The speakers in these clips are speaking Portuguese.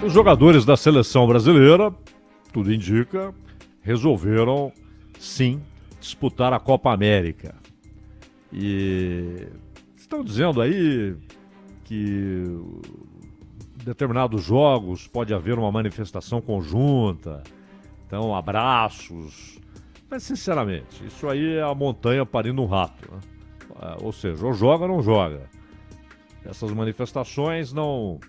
Os jogadores da seleção brasileira, tudo indica, resolveram, sim, disputar a Copa América. E estão dizendo aí que em determinados jogos pode haver uma manifestação conjunta, então abraços. Mas, sinceramente, isso aí é a montanha parindo um rato, né? Ou seja, ou joga ou não joga. Essas manifestações não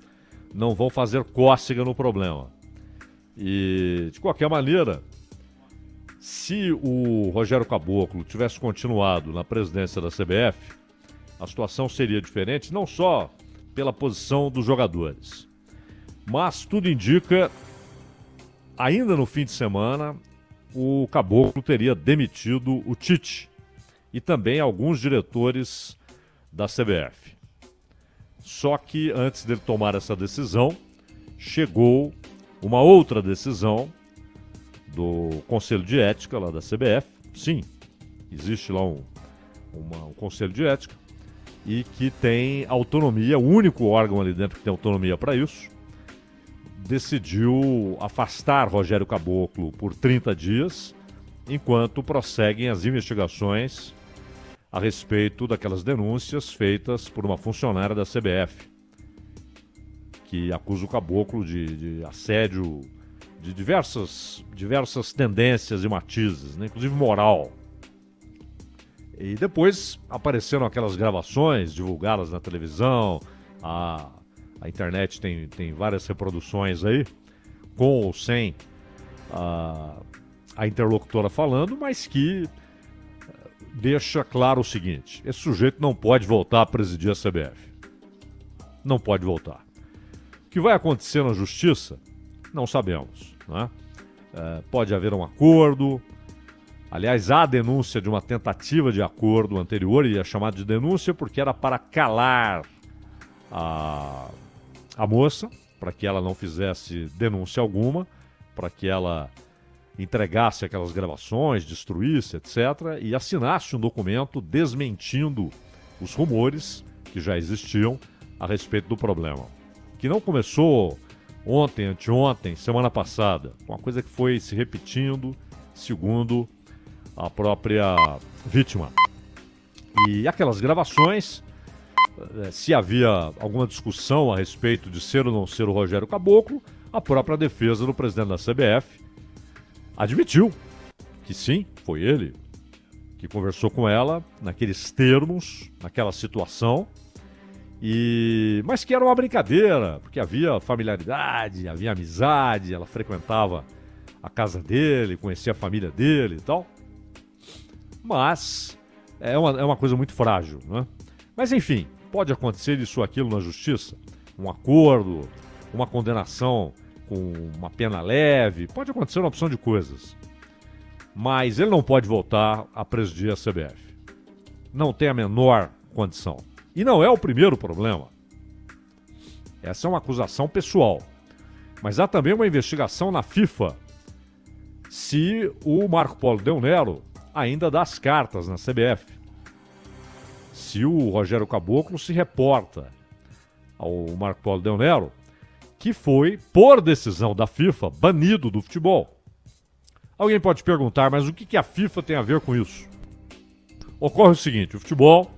vão fazer cócega no problema. E, de qualquer maneira, se o Rogério Caboclo tivesse continuado na presidência da CBF, a situação seria diferente, não só pela posição dos jogadores, mas tudo indica, ainda no fim de semana, o Caboclo teria demitido o Tite e também alguns diretores da CBF. Só que antes dele tomar essa decisão, chegou uma outra decisão do Conselho de Ética lá da CBF. Sim, existe lá um Conselho de Ética e que tem autonomia, o único órgão ali dentro que tem autonomia para isso, decidiu afastar Rogério Caboclo por 30 dias, enquanto prosseguem as investigações a respeito daquelas denúncias feitas por uma funcionária da CBF, que acusa o Caboclo de assédio de diversas tendências e matizes, né, inclusive moral. E depois apareceram aquelas gravações divulgadas na televisão, a internet tem várias reproduções aí, com ou sem a interlocutora falando, mas que deixa claro o seguinte: esse sujeito não pode voltar a presidir a CBF. Não pode voltar. O que vai acontecer na justiça, não sabemos, né? Pode haver um acordo. Aliás, há denúncia de uma tentativa de acordo anterior, e é chamado de denúncia porque era para calar a moça, para que ela não fizesse denúncia alguma, para que ela entregasse aquelas gravações, destruísse, etc., e assinasse um documento desmentindo os rumores que já existiam a respeito do problema. Que não começou ontem, anteontem, semana passada, uma coisa que foi se repetindo, segundo a própria vítima. E aquelas gravações, se havia alguma discussão a respeito de ser ou não ser o Rogério Caboclo, a própria defesa do presidente da CBF admitiu que sim, foi ele que conversou com ela naqueles termos, naquela situação, mas que era uma brincadeira, porque havia familiaridade, havia amizade, ela frequentava a casa dele, conhecia a família dele e tal. Mas é uma coisa muito frágil, né? Mas enfim, pode acontecer isso ou aquilo na justiça, um acordo, uma condenação com uma pena leve, pode acontecer uma opção de coisas. Mas ele não pode voltar a presidir a CBF. Não tem a menor condição. E não é o primeiro problema. Essa é uma acusação pessoal. Mas há também uma investigação na FIFA se o Marco Polo Del Nero ainda dá as cartas na CBF. Se o Rogério Caboclo se reporta ao Marco Polo Del Nero, que foi, por decisão da FIFA, banido do futebol. Alguém pode perguntar, mas o que a FIFA tem a ver com isso? Ocorre o seguinte: o futebol,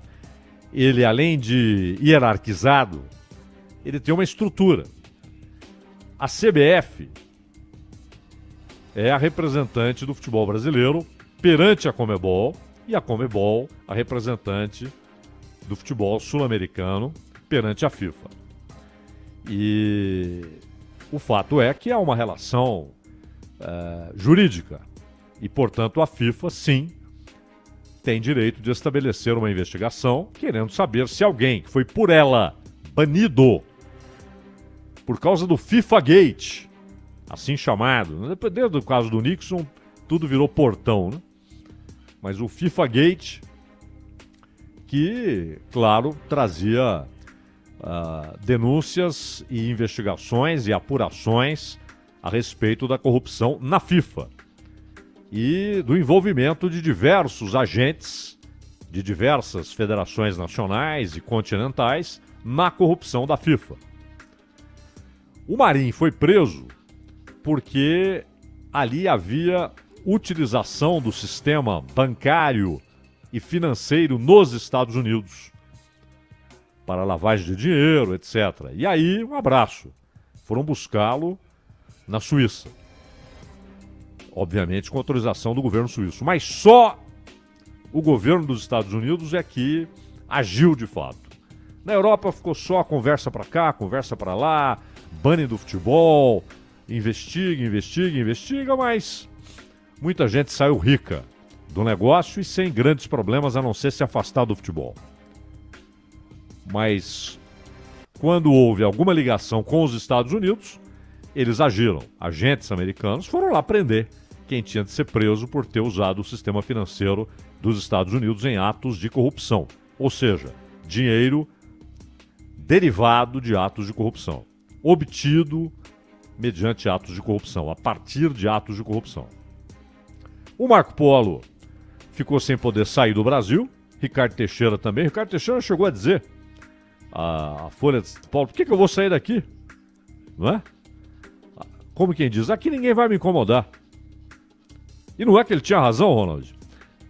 ele além de hierarquizado, ele tem uma estrutura. A CBF é a representante do futebol brasileiro perante a Conmebol, e a Conmebol a representante do futebol sul-americano perante a FIFA. E o fato é que há uma relação jurídica e, portanto, a FIFA, sim, tem direito de estabelecer uma investigação querendo saber se alguém que foi por ela banido por causa do FIFA Gate, assim chamado, desde do caso do Nixon, tudo virou portão, né? Mas o FIFA Gate, que, claro, trazia denúncias e investigações e apurações a respeito da corrupção na FIFA e do envolvimento de diversos agentes de diversas federações nacionais e continentais na corrupção da FIFA. O Marinho foi preso porque ali havia utilização do sistema bancário e financeiro nos Estados Unidos para lavagem de dinheiro, etc. E aí, um abraço. Foram buscá-lo na Suíça. Obviamente com autorização do governo suíço. Mas só o governo dos Estados Unidos é que agiu de fato. Na Europa ficou só conversa para cá, conversa para lá, banning do futebol, investiga, mas muita gente saiu rica do negócio e sem grandes problemas, a não ser se afastar do futebol. Mas quando houve alguma ligação com os Estados Unidos, eles agiram. Agentes americanos foram lá prender quem tinha de ser preso por ter usado o sistema financeiro dos Estados Unidos em atos de corrupção. Ou seja, dinheiro derivado de atos de corrupção, obtido mediante atos de corrupção, a partir de atos de corrupção. O Marco Polo ficou sem poder sair do Brasil, Ricardo Teixeira também. Ricardo Teixeira chegou a dizer à Folha de São Paulo: por que eu vou sair daqui? Não é? Como quem diz, aqui ninguém vai me incomodar. E não é que ele tinha razão, Ronald?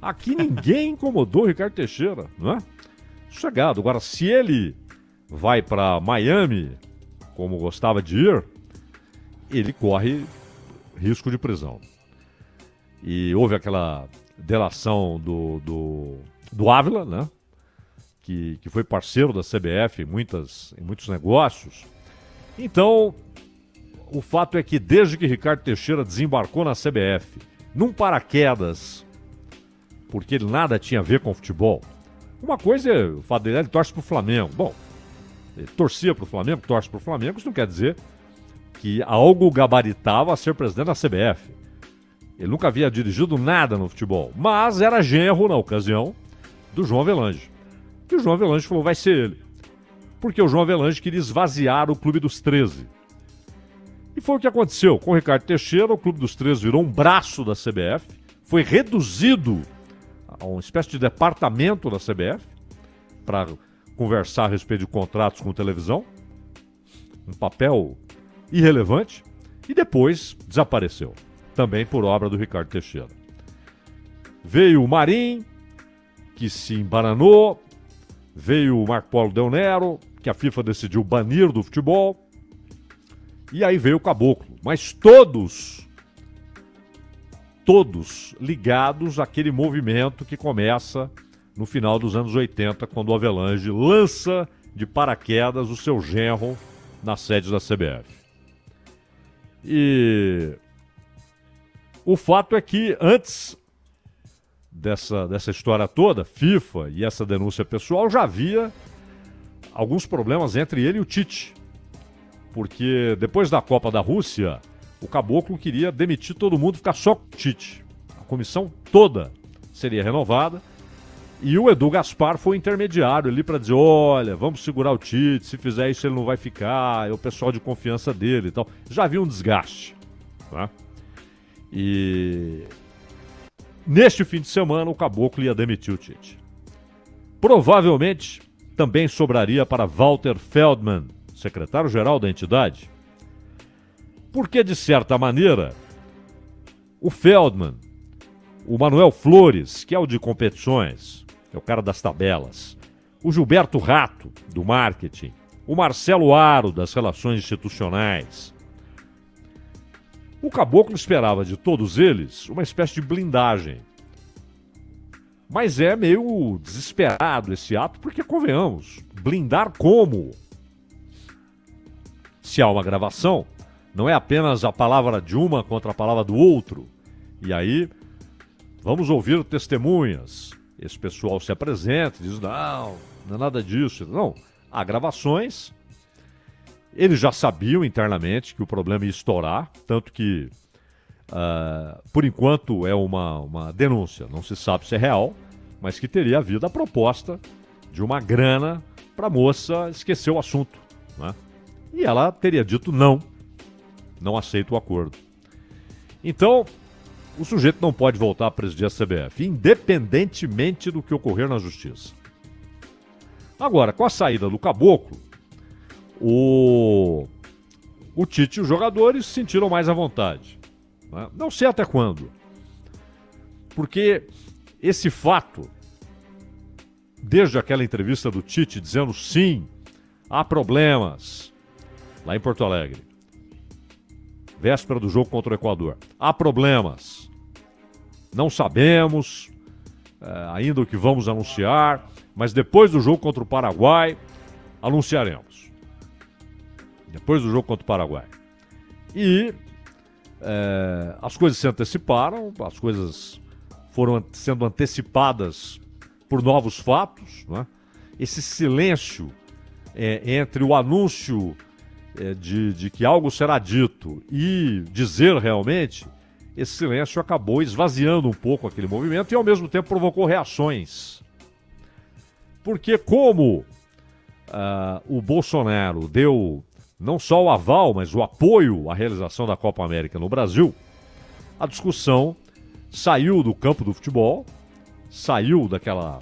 Aqui ninguém incomodou o Ricardo Teixeira, não é? Chegado. Agora, se ele vai para Miami, como gostava de ir, ele corre risco de prisão. E houve aquela delação do Ávila, né? Que foi parceiro da CBF em muitos negócios. Então, o fato é que desde que Ricardo Teixeira desembarcou na CBF, num paraquedas, porque ele nada tinha a ver com futebol. Uma coisa é o fato dele, ele torce pro Flamengo. Bom, ele torcia pro Flamengo, torce pro Flamengo, isso não quer dizer que algo gabaritava a ser presidente da CBF. Ele nunca havia dirigido nada no futebol, mas era genro, na ocasião, do João Avelange. E o João Avelange falou, vai ser ele. Porque o João Avelange queria esvaziar o Clube dos 13. E foi o que aconteceu. Com o Ricardo Teixeira, o Clube dos 13 virou um braço da CBF, foi reduzido a uma espécie de departamento da CBF para conversar a respeito de contratos com televisão. Um papel irrelevante. E depois desapareceu. Também por obra do Ricardo Teixeira. Veio o Marinho, que se embaranou. Veio o Marco Polo Del Nero, que a FIFA decidiu banir do futebol. E aí veio o Caboclo. Mas todos ligados àquele movimento que começa no final dos anos 80, quando o Avelange lança de paraquedas o seu genro na sede da CBF. E o fato é que antes dessa história toda, FIFA e essa denúncia pessoal, já havia alguns problemas entre ele e o Tite. Porque depois da Copa da Rússia, o Caboclo queria demitir todo mundo e ficar só com o Tite. A comissão toda seria renovada. E o Edu Gaspar foi intermediário ali para dizer, olha, vamos segurar o Tite, se fizer isso ele não vai ficar, é o pessoal de confiança dele e tal. Já havia um desgaste. Tá? E neste fim de semana o Caboclo ia demitir o Tite. Provavelmente também sobraria para Walter Feldman, secretário-geral da entidade. Porque, de certa maneira, o Feldman, o Manuel Flores, que é o de competições, é o cara das tabelas, o Gilberto Rato, do marketing, o Marcelo Aro, das relações institucionais. O Caboclo esperava de todos eles uma espécie de blindagem. Mas é meio desesperado esse ato, porque, convenhamos, blindar como? Se há uma gravação, não é apenas a palavra de uma contra a palavra do outro. E aí, vamos ouvir testemunhas. Esse pessoal se apresenta e diz, não é nada disso. Não, há gravações. Eles já sabiam internamente que o problema ia estourar, tanto que, por enquanto, é uma denúncia. Não se sabe se é real, mas que teria havido a proposta de uma grana para a moça esquecer o assunto, né? E ela teria dito não aceita o acordo. Então, o sujeito não pode voltar a presidir a CBF, independentemente do que ocorrer na justiça. Agora, com a saída do Caboclo, o o Tite e os jogadores se sentiram mais à vontade. Né? Não sei até quando. Porque esse fato, desde aquela entrevista do Tite dizendo sim, há problemas, lá em Porto Alegre, véspera do jogo contra o Equador, há problemas, não sabemos ainda o que vamos anunciar, mas depois do jogo contra o Paraguai, anunciaremos. Depois do jogo contra o Paraguai. E as coisas se anteciparam, as coisas foram sendo antecipadas por novos fatos. Né? Esse silêncio entre o anúncio de que algo será dito e dizer realmente, esse silêncio acabou esvaziando um pouco aquele movimento e ao mesmo tempo provocou reações. Porque como o Bolsonaro deu não só o aval, mas o apoio à realização da Copa América no Brasil, a discussão saiu do campo do futebol, saiu daquela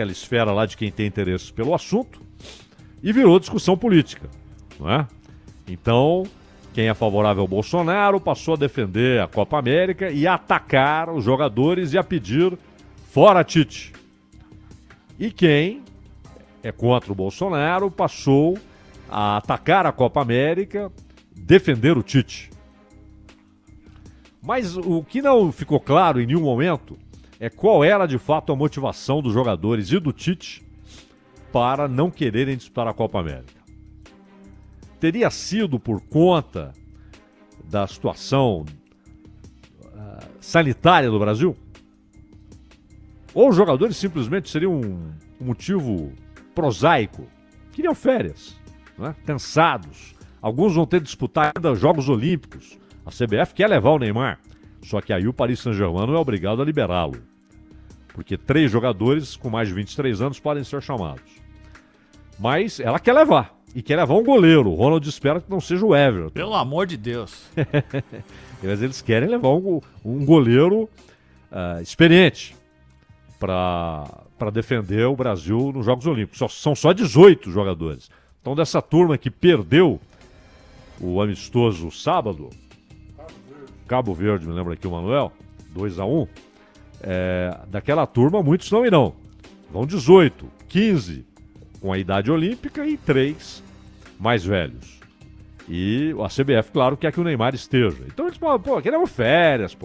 esfera lá de quem tem interesse pelo assunto e virou discussão política, não é? Então, quem é favorável ao Bolsonaro passou a defender a Copa América e a atacar os jogadores e a pedir fora Tite. E quem é contra o Bolsonaro passou a atacar a Copa América, defender o Tite. Mas o que não ficou claro em nenhum momento é qual era de fato a motivação dos jogadores e do Tite para não quererem disputar a Copa América. Teria sido por conta da situação sanitária do Brasil? Ou os jogadores simplesmente seriam um motivo prosaico? Queriam férias, né? Cansados. Alguns vão ter de disputar ainda Jogos Olímpicos. A CBF quer levar o Neymar, só que aí o Paris Saint-Germain não é obrigado a liberá-lo. Porque 3 jogadores com mais de 23 anos podem ser chamados. Mas ela quer levar. E quer levar um goleiro. O Ronald espera que não seja o Everton. Pelo amor de Deus. Mas eles querem levar um goleiro experiente para defender o Brasil nos Jogos Olímpicos. São só 18 jogadores. Então, dessa turma que perdeu o amistoso sábado, Cabo Verde, me lembra aqui o Manuel, 2-1, daquela turma muitos não irão. Vão 18, 15 com a idade olímpica e 3 mais velhos. E a CBF, claro, quer que o Neymar esteja. Então eles falam, queremos férias,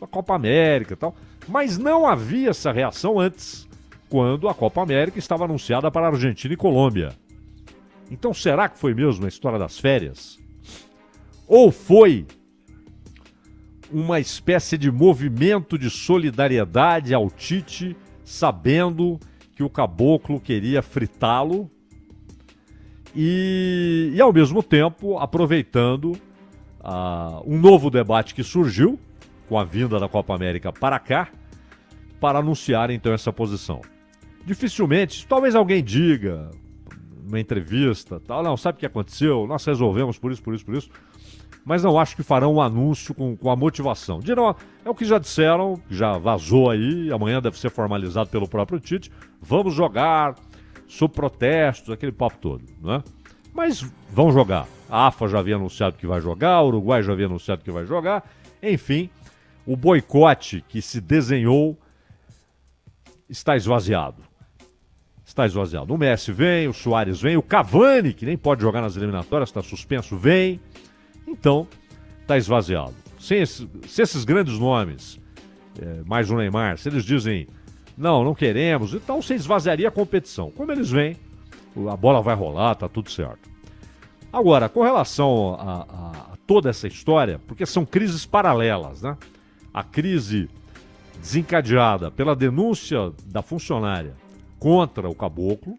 a Copa América e tal. Mas não havia essa reação antes, quando a Copa América estava anunciada para a Argentina e Colômbia. Então será que foi mesmo a história das férias? Ou foi uma espécie de movimento de solidariedade ao Tite, sabendo que o caboclo queria fritá-lo e ao mesmo tempo aproveitando um novo debate que surgiu com a vinda da Copa América para cá, para anunciar então essa posição. Dificilmente, talvez alguém diga numa entrevista, tal, não, sabe o que aconteceu? Nós resolvemos por isso, mas não acho que farão um anúncio com a motivação. Dirão, é o que já disseram, já vazou aí, amanhã deve ser formalizado pelo próprio Tite, vamos jogar sob protestos, aquele papo todo, né? Mas vão jogar. A AFA já havia anunciado que vai jogar, o Uruguai já havia anunciado que vai jogar, enfim, o boicote que se desenhou está esvaziado. Está esvaziado. O Messi vem, o Suárez vem, o Cavani, que nem pode jogar nas eliminatórias, está suspenso, vem. Então, está esvaziado. Se esses grandes nomes, mais o Neymar, se eles dizem, não queremos, então você esvaziaria a competição. Como eles vêm, a bola vai rolar, tá tudo certo. Agora, com relação a toda essa história, porque são crises paralelas, né? A crise desencadeada pela denúncia da funcionária contra o caboclo,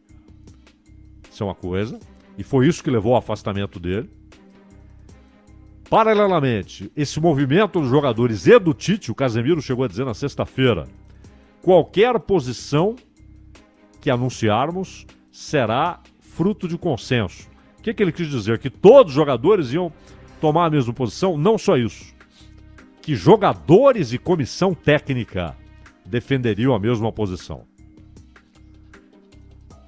isso é uma coisa, e foi isso que levou ao afastamento dele. Paralelamente, esse movimento dos jogadores e do Tite, o Casemiro chegou a dizer na sexta-feira, qualquer posição que anunciarmos será fruto de consenso. O que ele quis dizer? Que todos os jogadores iam tomar a mesma posição? Não só isso. Que jogadores e comissão técnica defenderiam a mesma posição.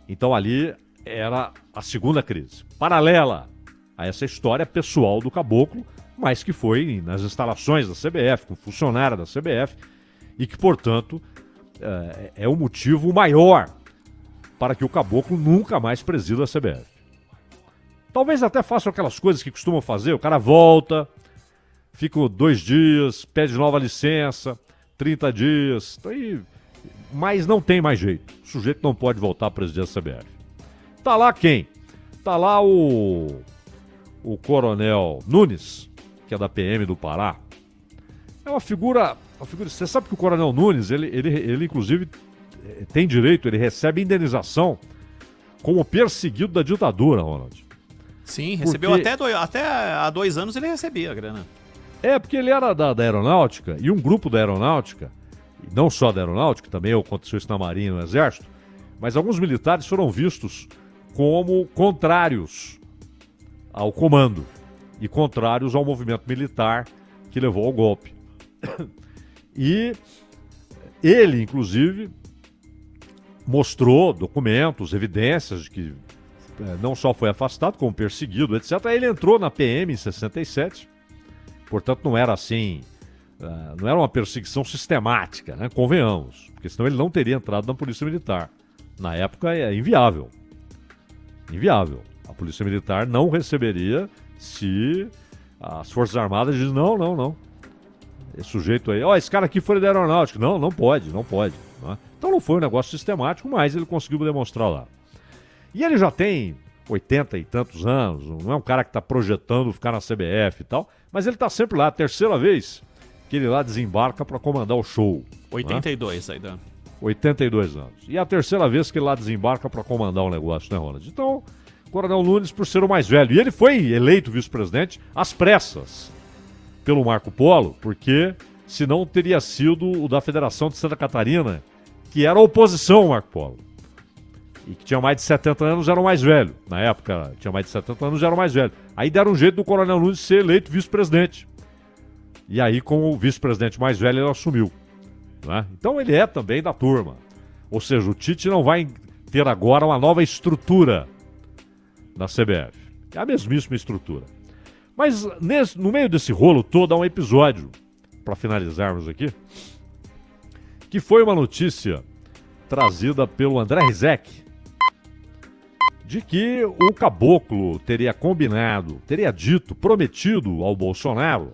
Então ali era a segunda crise. Paralela a essa história pessoal do Caboclo, mas que foi nas instalações da CBF, com funcionário da CBF, e que, portanto, é o motivo maior para que o Caboclo nunca mais presida a CBF. Talvez até façam aquelas coisas que costumam fazer, o cara volta, fica 2 dias, pede nova licença, 30 dias, mas não tem mais jeito. O sujeito não pode voltar a presidir a CBF. Tá lá quem? Tá lá o Coronel Nunes, que é da PM do Pará. É uma figura. Você sabe que o Coronel Nunes, ele inclusive tem direito, ele recebe indenização como perseguido da ditadura, Ronald. Sim, recebeu até há 2 anos ele recebia a grana. Porque ele era da aeronáutica, e um grupo da aeronáutica, e não só da aeronáutica, também aconteceu isso na Marinha e no Exército, mas alguns militares foram vistos como contrários ao comando e contrários ao movimento militar que levou ao golpe. E ele, inclusive, mostrou documentos, evidências de que não só foi afastado, como perseguido, etc. Aí ele entrou na PM em 67, portanto não era assim, não era uma perseguição sistemática, né? Convenhamos, porque senão ele não teria entrado na Polícia Militar. Na época é inviável. Inviável. A Polícia Militar não receberia se as Forças Armadas dizem não. Esse sujeito aí, esse cara aqui foi da aeronáutica. Não pode. Né? Então não foi um negócio sistemático, mas ele conseguiu demonstrar lá. E ele já tem 80 e tantos anos, não é um cara que está projetando ficar na CBF e tal, mas ele está sempre lá, a terceira vez que ele lá desembarca para comandar o show. 82 aí, Dan. 82 anos. E é a terceira vez que ele lá desembarca para comandar o negócio, né, Ronald? Então, Coronel Nunes, por ser o mais velho, e ele foi eleito vice-presidente às pressas pelo Marco Polo, porque senão teria sido o da Federação de Santa Catarina, que era a oposição ao Marco Polo. E que tinha mais de 70 anos, era o mais velho. Na época, tinha mais de 70 anos, era o mais velho. Aí deram um jeito do Coronel Nunes ser eleito vice-presidente. E aí, com o vice-presidente mais velho, ele assumiu. Né? Então ele é também da turma. Ou seja, o Tite não vai ter agora uma nova estrutura na CBF. É a mesmíssima estrutura. Mas no meio desse rolo todo há um episódio, para finalizarmos aqui, que foi uma notícia trazida pelo André Rizek, de que o Caboclo teria combinado, teria dito, prometido ao Bolsonaro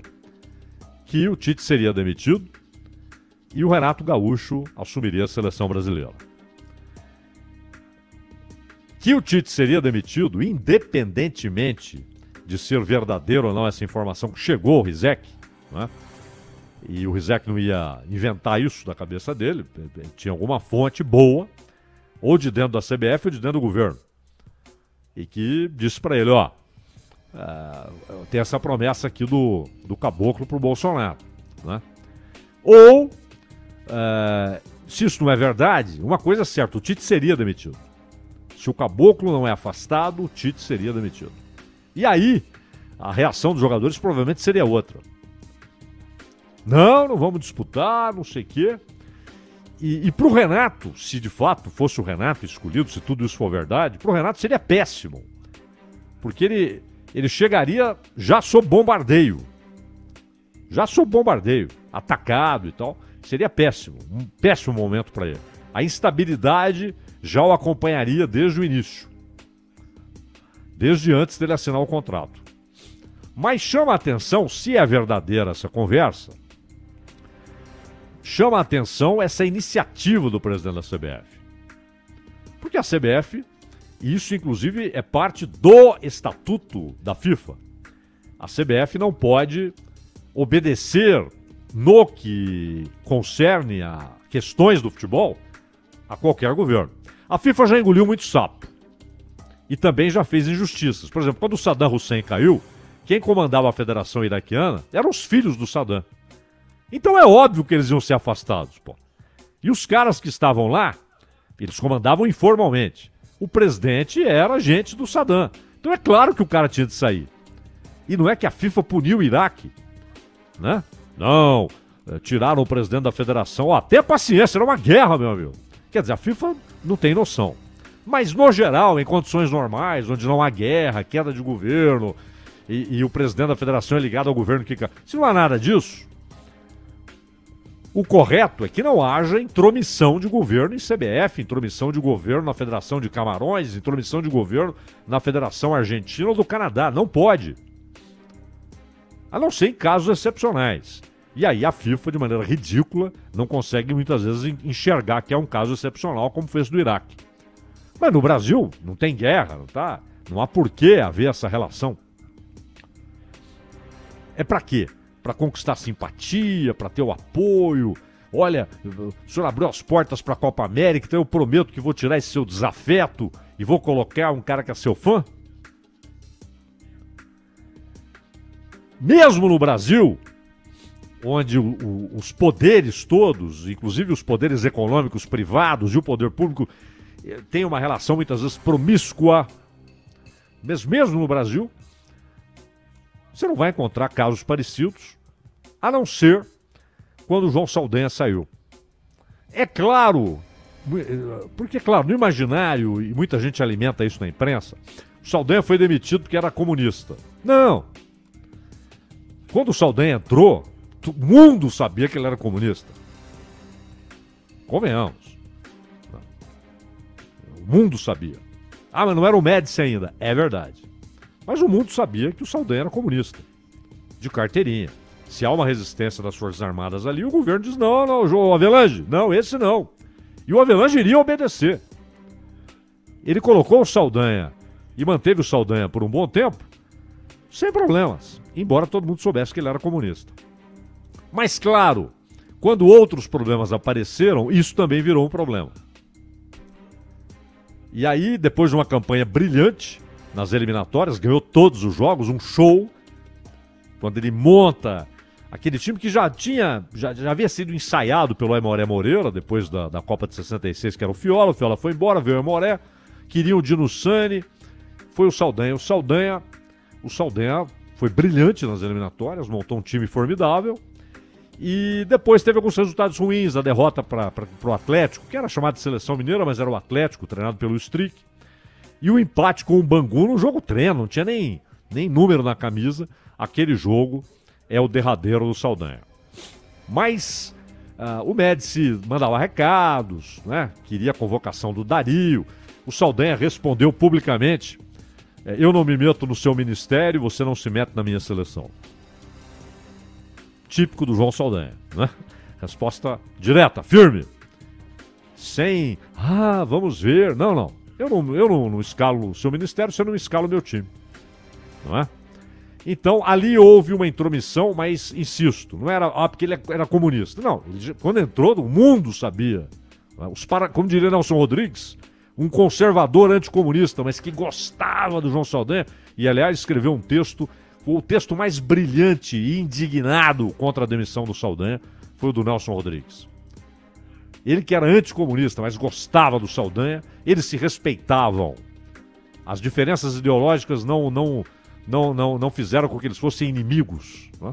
que o Tite seria demitido e o Renato Gaúcho assumiria a seleção brasileira. Que o Tite seria demitido, independentemente de ser verdadeiro ou não essa informação que chegou ao Rizek, né? E o Rizek não ia inventar isso da cabeça dele, tinha alguma fonte boa, ou de dentro da CBF ou de dentro do governo, e que disse para ele, tem essa promessa aqui do Caboclo pro Bolsonaro, né? Ou, se isso não é verdade, uma coisa é certa, o Tite seria demitido. Se o Caboclo não é afastado, o Tite seria demitido. E aí, a reação dos jogadores provavelmente seria outra. Não vamos disputar, não sei o quê. E pro Renato, se de fato fosse o Renato escolhido, se tudo isso for verdade, pro Renato seria péssimo. Porque ele chegaria já sob bombardeio. Atacado e tal. Seria péssimo. Um péssimo momento para ele. A instabilidade já o acompanharia desde o início. Desde antes dele assinar o contrato. Mas chama a atenção, se é verdadeira essa conversa, chama a atenção essa iniciativa do presidente da CBF. Porque a CBF, e isso inclusive é parte do estatuto da FIFA, a CBF não pode obedecer no que concerne a questões do futebol a qualquer governo. A FIFA já engoliu muito sapo e também já fez injustiças. Por exemplo, quando o Saddam Hussein caiu, quem comandava a Federação Iraquiana eram os filhos do Saddam. Então é óbvio que eles iam ser afastados, pô. E os caras que estavam lá, eles comandavam informalmente. O presidente era agente do Saddam. Então é claro que o cara tinha de sair. E não é que a FIFA puniu o Iraque, né? Não, tiraram o presidente da federação. Até paciência, era uma guerra, meu amigo. Quer dizer, a FIFA não tem noção. Mas no geral, em condições normais, onde não há guerra, queda de governo, e o presidente da federação é ligado ao governo que... Se não há nada disso, o correto é que não haja intromissão de governo em CBF, intromissão de governo na Federação de Camarões, intromissão de governo na Federação Argentina ou do Canadá. Não pode. A não ser em casos excepcionais. E aí a FIFA, de maneira ridícula, não consegue muitas vezes enxergar que é um caso excepcional, como fez do Iraque. Mas no Brasil não tem guerra, não há por que haver essa relação. É para quê? Para conquistar simpatia, para ter o apoio. Olha, o senhor abriu as portas para a Copa América, então eu prometo que vou tirar esse seu desafeto e vou colocar um cara que é seu fã. Mesmo no Brasil, onde os poderes todos, inclusive os poderes econômicos privados e o poder público, tem uma relação muitas vezes promíscua, mesmo no Brasil, você não vai encontrar casos parecidos, a não ser quando o João Saldanha saiu. É claro, porque claro, no imaginário, e muita gente alimenta isso na imprensa, o Saldanha foi demitido porque era comunista. Não! Quando o Saldanha entrou, o mundo sabia que ele era comunista. Convenhamos. O mundo sabia. Ah, mas não era o Médici ainda. É verdade. Mas o mundo sabia que o Saldanha era comunista. De carteirinha. Se há uma resistência das Forças Armadas ali, o governo diz, não, João Avelange, não, esse não. E o Avelange iria obedecer. Ele colocou o Saldanha e manteve o Saldanha por um bom tempo, sem problemas, embora todo mundo soubesse que ele era comunista. Mas claro, quando outros problemas apareceram, isso também virou um problema. E aí, depois de uma campanha brilhante nas eliminatórias, ganhou todos os jogos, um show, quando ele monta aquele time que já havia sido ensaiado pelo Aimoré Moreira, depois da Copa de 66, que era o Fiola foi embora, veio o Aimoré, queriam o Dino Sani, foi o Saldanha. O Saldanha foi brilhante nas eliminatórias, montou um time formidável, e depois teve alguns resultados ruins, a derrota para o Atlético, que era chamado de Seleção Mineira, mas era o Atlético, treinado pelo Strick, e o empate com o Bangu no jogo treino, não tinha nem número na camisa. Aquele jogo é o derradeiro do Saldanha. Mas o Médici mandava recados, né? Queria a convocação do Dario. O Saldanha respondeu publicamente, eu não me meto no seu ministério, você não se mete na minha seleção. Típico do João Saldanha, né? Resposta direta, firme. Sem, vamos ver. Não. Eu não escalo o seu ministério, você não escala o meu time. Não é? Então, ali houve uma intromissão, mas, insisto, não era porque ele era comunista. Não, quando entrou, o mundo sabia. Como diria Nelson Rodrigues, um conservador anticomunista, mas que gostava do João Saldanha, e, aliás, escreveu um texto, o texto mais brilhante e indignado contra a demissão do Saldanha foi o do Nelson Rodrigues. Ele que era anticomunista, mas gostava do Saldanha, eles se respeitavam. As diferenças ideológicas não fizeram com que eles fossem inimigos. Né?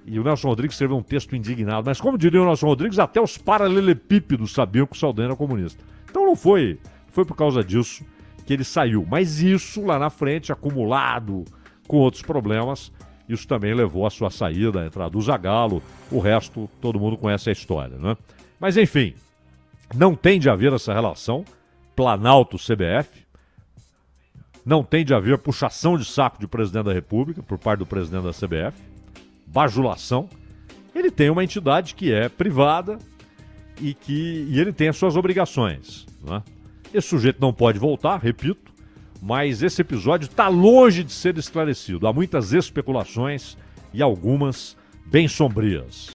E o Nelson Rodrigues escreveu um texto indignado. Mas como diria o Nelson Rodrigues, até os paralelepípedos sabiam que o Saldanha era comunista. Então não foi por causa disso que ele saiu. Mas isso lá na frente, acumulado com outros problemas, isso também levou à sua saída, a entrada do Zagallo. O resto, todo mundo conhece a história. Né? Mas enfim, não tem de haver essa relação Planalto-CBF. Não tem de haver puxação de saco de presidente da República por parte do presidente da CBF, bajulação. Ele tem uma entidade que é privada e ele tem as suas obrigações. Né? Esse sujeito não pode voltar, repito, mas esse episódio está longe de ser esclarecido. Há muitas especulações e algumas bem sombrias.